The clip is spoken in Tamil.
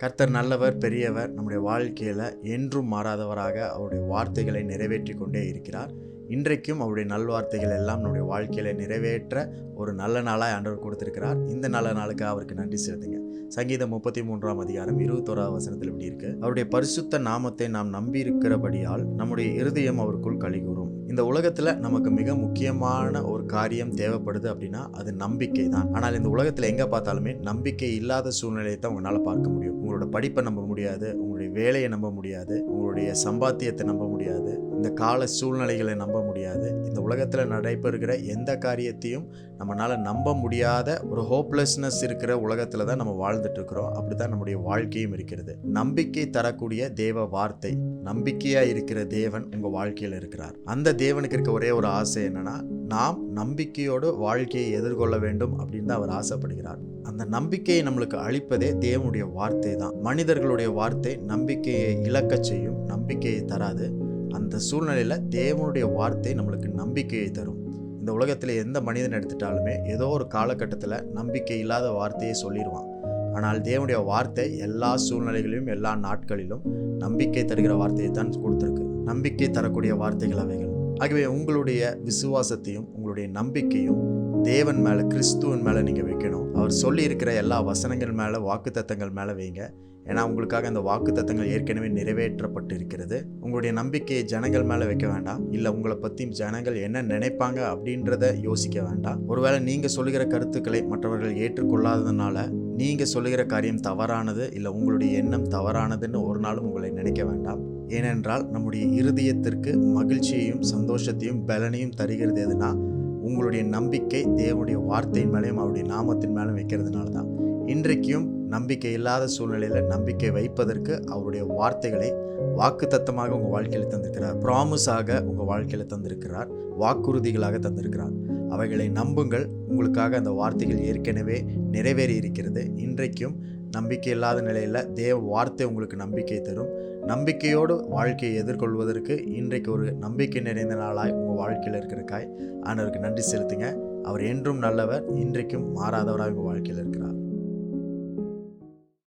கர்த்தர் நல்லவர், பெரியவர். நம்முடைய வாழ்க்கையில் என்றும் மாறாதவராக அவருடைய வார்த்தைகளை நிறைவேற்றி கொண்டே இருக்கிறார். இன்றைக்கும் அவருடைய நல்வார்த்தைகள் எல்லாம் நம்முடைய வாழ்க்கையில் நிறைவேற்ற ஒரு நல்ல நாளாய் ஆண்டவர் கொடுத்திருக்கிறார். இந்த நல்ல நாளுக்கு அவருக்கு நன்றி செலுத்துங்க. சங்கீதம் 33 அதிகாரம் 21 வசனத்தில் இப்படி இருக்கு: அவருடைய பரிசுத்த நாமத்தை நாம் நம்பி இருக்கிறபடியால் நம்முடைய இருதயம் அவருக்குள் கலிகூரும். இந்த உலகத்துல நமக்கு மிக முக்கியமான ஒரு காரியம் தேவைப்படுது அப்படின்னா அது நம்பிக்கை தான். ஆனால் இந்த உலகத்துல எங்க பார்த்தாலுமே நம்பிக்கை இல்லாத சூழ்நிலையை தான் உங்களால பார்க்க முடியும். உங்களோட படிப்பை நம்ப முடியாது, உங்களுடைய வேலையை நம்ப முடியாது, உங்களுடைய சம்பாத்தியத்தை நம்ப முடியாது, இந்த கால சூழ்நிலைகளை நம்ப முடியாது. இந்த உலகத்தில் நடைபெறுகிற எந்த காரியத்தையும் நம்மளால நம்ப முடியாத ஒரு ஹோப்லெஸ்னஸ் இருக்கிற உலகத்தில் தான் நம்ம வாழ்ந்துட்டு இருக்கிறோம். அப்படித்தான் நம்முடைய வாழ்க்கையும் இருக்கிறது. நம்பிக்கை தரக்கூடிய தேவ வார்த்தை, நம்பிக்கையா இருக்கிற தேவன் உங்க வாழ்க்கையில் இருக்கிறார். அந்த தேவனுக்கு இருக்க ஒரே ஒரு ஆசை என்னன்னா, நாம் நம்பிக்கையோடு வாழ்க்கையை எதிர்கொள்ள வேண்டும் அப்படின்னு தான் அவர் ஆசைப்படுகிறார். அந்த நம்பிக்கையை நம்மளுக்கு அளிப்பதே தேவனுடைய வார்த்தை தான். மனிதர்களுடைய வார்த்தை நம்பிக்கையை இழக்க செய்யும், நம்பிக்கையை தராது. அந்த சூழ்நிலையில் தேவனுடைய வார்த்தை நம்மளுக்கு நம்பிக்கையை தரும். இந்த உலகத்தில் எந்த மனிதன் எடுத்துட்டாலுமே ஏதோ ஒரு காலகட்டத்தில் நம்பிக்கை இல்லாத வார்த்தையை சொல்லிடுவான். ஆனால் தேவனுடைய வார்த்தை எல்லா சூழ்நிலைகளிலும் எல்லா நாட்களிலும் நம்பிக்கை தருகிற வார்த்தையை தான் கொடுத்துருக்கு. நம்பிக்கை தரக்கூடிய வார்த்தைகள் அவைகள். ஆகவே உங்களுடைய விசுவாசத்தையும் உங்களுடைய நம்பிக்கையும் தேவன் மேலே, கிறிஸ்துவின் மேலே நீங்கள் வைக்கணும். அவர் சொல்லி இருக்கிற எல்லா வசனங்கள் மேலே, வாக்கு தத்தங்கள் மேலே வைங்க. ஏன்னா உங்களுக்காக அந்த வாக்கு தத்தங்கள் ஏற்கனவே நிறைவேற்றப்பட்டு இருக்கிறது. உங்களுடைய நம்பிக்கையை ஜனங்கள் மேலே வைக்க வேண்டாம். இல்லை உங்களை பற்றி ஜனங்கள் என்ன நினைப்பாங்க அப்படின்றத யோசிக்க வேண்டாம். ஒருவேளை நீங்கள் சொல்லுகிற கருத்துக்களை மற்றவர்கள் ஏற்றுக்கொள்ளாததுனால நீங்கள் சொல்லுகிற காரியம் தவறானது, இல்லை உங்களுடைய எண்ணம் தவறானதுன்னு ஒரு நாளும் உங்களை நினைக்க வேண்டாம். ஏனென்றால் நம்முடைய இருதயத்திற்கு மகிழ்ச்சியையும் சந்தோஷத்தையும் பலனையும் தருகிறது எதுனா உங்களுடைய நம்பிக்கை தேவனுடைய வார்த்தையின் மேலேயும் அவருடைய நாமத்தின் மேலும் வைக்கிறதுனால தான். இன்றைக்கும் நம்பிக்கை இல்லாத சூழ்நிலையில் நம்பிக்கை வைப்பதற்கு அவருடைய வார்த்தைகளை வாக்கு தத்தமாக உங்கள் வாழ்க்கையில் தந்திருக்கிறார். ப்ராமிஸாக உங்கள் வாழ்க்கையில் தந்திருக்கிறார், வாக்குறுதிகளாக தந்திருக்கிறார். அவைகளை நம்புங்கள். உங்களுக்காக அந்த வார்த்தைகள் ஏற்கனவே நிறைவேறி இருக்கிறது. இன்றைக்கும் நம்பிக்கை இல்லாத நிலையில் தேவ வார்த்தை உங்களுக்கு நம்பிக்கை தரும். நம்பிக்கையோடு வாழ்க்கையை எதிர்கொள்வதற்கு இன்றைக்கு ஒரு நம்பிக்கை நிறைந்த நாளாய் உங்கள் வாழ்க்கையில் இருக்கிறக்காய் ஆண்டவருக்கு நன்றி செலுத்துங்க. அவர் என்றும் நல்லவர், இன்றைக்கும் மாறாதவராக உங்கள் வாழ்க்கையில் இருக்கிறார்.